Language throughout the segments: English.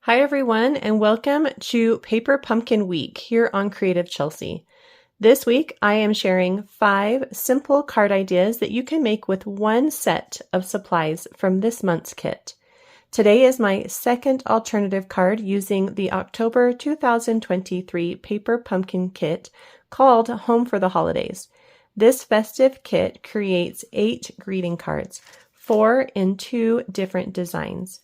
Hi everyone, and welcome to Paper Pumpkin Week here on Creative Chelsea. This week I am sharing 5 simple card ideas that you can make with one set of supplies from this month's kit. Today is my second alternative card using the October 2023 Paper Pumpkin Kit called Home for the Holidays. This festive kit creates 8 greeting cards, 4 in 2 different designs.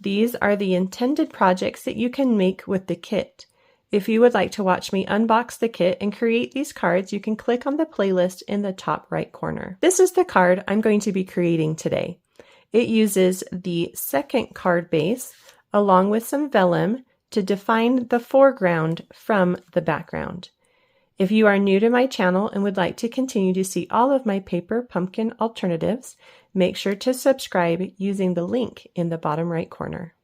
These are the intended projects that you can make with the kit. If you would like to watch me unbox the kit and create these cards, you can click on the playlist in the top right corner. This is the card I'm going to be creating today. It uses the second card base along with some vellum to define the foreground from the background. If you are new to my channel and would like to continue to see all of my paper pumpkin alternatives, make sure to subscribe using the link in the bottom right corner.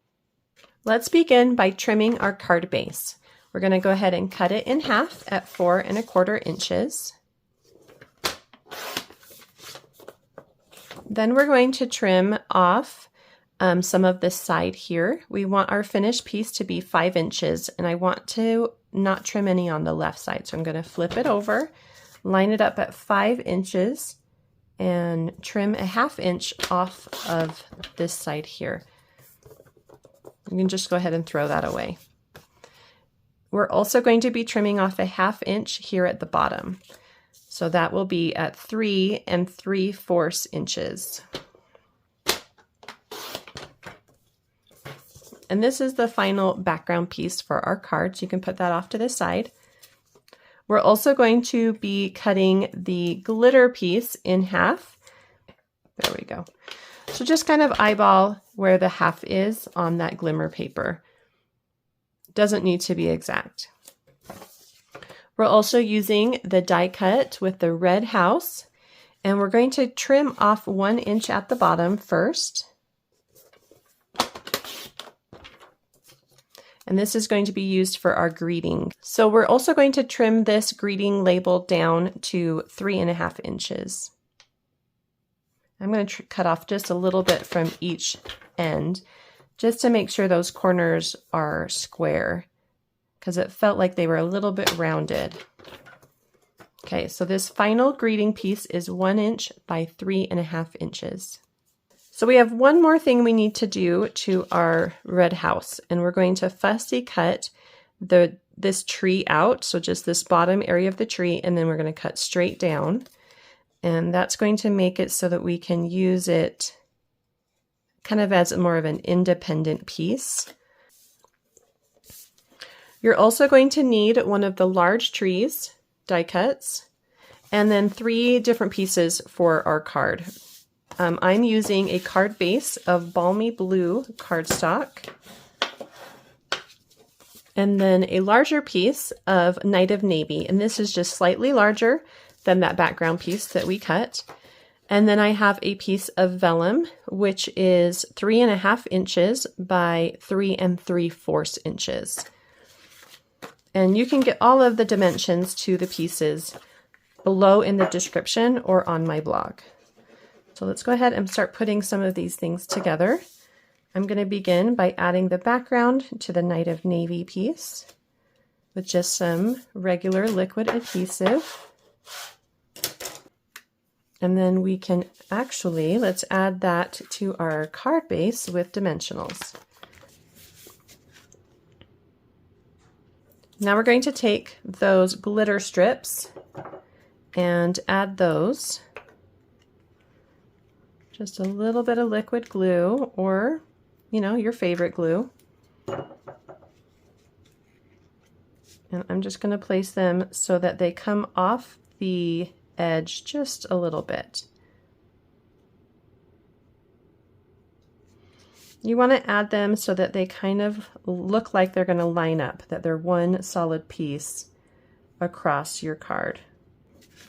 Let's begin by trimming our card base. We're going to go ahead and cut it in half at 4 1/4 inches. Then we're going to trim off some of the side here. We want our finished piece to be 5 inches, and I want to not trim any on the left side. So I'm going to flip it over, line it up at 5 inches, and trim a 1/2 inch off of this side here. You can just go ahead and throw that away. We're also going to be trimming off a 1/2 inch here at the bottom. So that will be at 3 3/4 inches. And this is the final background piece for our card, so you can put that off to the side. We're also going to be cutting the glitter piece in half. There we go. So just kind of eyeball where the half is on that glimmer paper. Doesn't need to be exact. We're also using the die cut with the red house, and we're going to trim off 1 inch at the bottom first. And this is going to be used for our greeting. So we're also going to trim this greeting label down to 3 1/2 inches. I'm going to cut off just a little bit from each end just to make sure those corners are square, because it felt like they were a little bit rounded. Okay, so this final greeting piece is 1 inch by 3 1/2 inches. So we have one more thing we need to do to our red house, and we're going to fussy cut this tree out, so just this bottom area of the tree, and then we're going to cut straight down, and that's going to make it so that we can use it kind of as more of an independent piece. You're also going to need one of the large trees die cuts, and then 3 different pieces for our card. I'm using a card base of Balmy Blue cardstock, and then a larger piece of Night of Navy, and this is just slightly larger than that background piece that we cut. And then I have a piece of vellum, which is 3 1/2 inches by 3 3/4 inches. And you can get all of the dimensions to the pieces below in the description or on my blog. So let's go ahead and start putting some of these things together. I'm going to begin by adding the background to the Night of Navy piece with just some regular liquid adhesive. And then we can let's add that to our card base with dimensionals. Now we're going to take those glitter strips and add those. Just a little bit of liquid glue, or, your favorite glue. And I'm just going to place them so that they come off the edge just a little bit. You want to add them so that they kind of look like they're going to line up, that they're one solid piece across your card.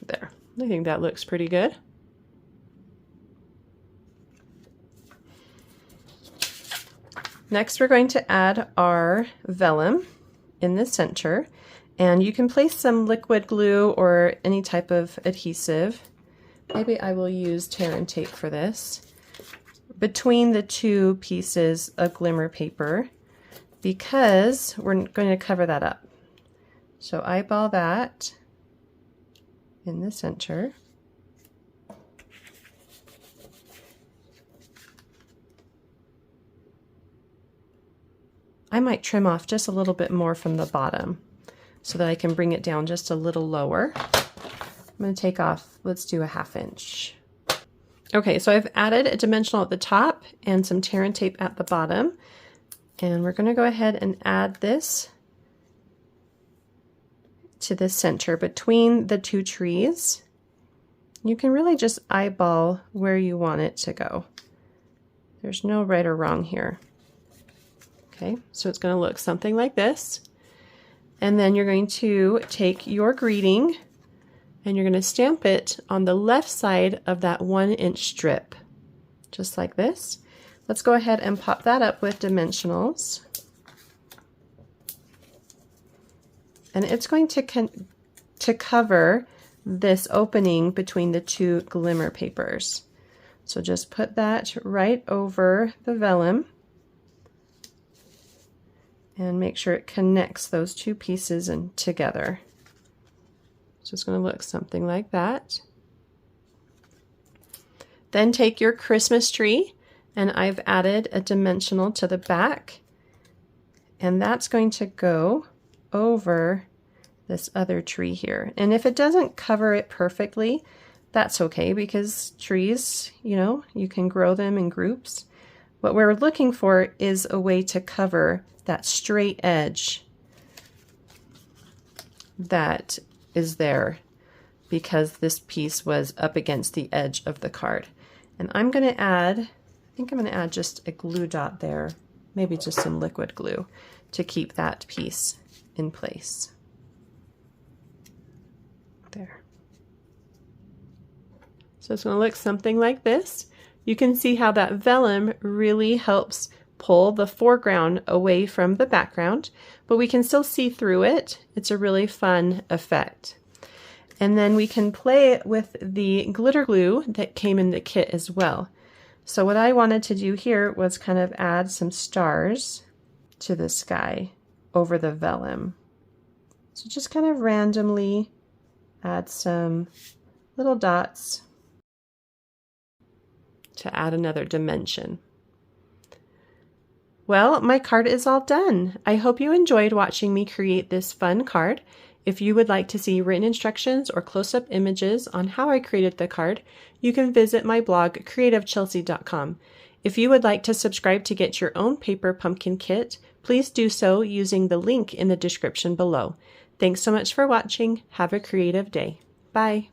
There. I think that looks pretty good. Next, we're going to add our vellum in the center, and you can place some liquid glue or any type of adhesive. Maybe I will use tear and tape for this. Between the 2 pieces of glimmer paper, because we're going to cover that up. So eyeball that in the center. I might trim off just a little bit more from the bottom so that I can bring it down just a little lower. I'm going to take off, let's do a 1/2 inch. Okay, so I've added a dimensional at the top and some tear and tape at the bottom. And we're going to go ahead and add this to the center between the two trees. You can really just eyeball where you want it to go. There's no right or wrong here. Okay, so it's going to look something like this. And then you're going to take your greeting and you're going to stamp it on the left side of that 1-inch strip, just like this. Let's go ahead and pop that up with dimensionals. And it's going to cover this opening between the two glimmer papers. So just put that right over the vellum and make sure it connects those two pieces together. So it's going to look something like that. Then take your Christmas tree, and I've added a dimensional to the back, and that's going to go over this other tree here. And if it doesn't cover it perfectly, that's okay, because trees, you know, you can grow them in groups. What we're looking for is a way to cover that straight edge that is there because this piece was up against the edge of the card. And I'm going to add, I think I'm going to add just a glue dot there, maybe just some liquid glue to keep that piece in place. There. So it's going to look something like this. You can see how that vellum really helps pull the foreground away from the background, but we can still see through it. It's a really fun effect. And then we can play with the glitter glue that came in the kit as well. So what I wanted to do here was kind of add some stars to the sky over the vellum. So just kind of randomly add some little dots to add another dimension. Well, my card is all done. I hope you enjoyed watching me create this fun card. If you would like to see written instructions or close-up images on how I created the card, you can visit my blog, creativechelsea.com. If you would like to subscribe to get your own paper pumpkin kit, please do so using the link in the description below. Thanks so much for watching. Have a creative day. Bye.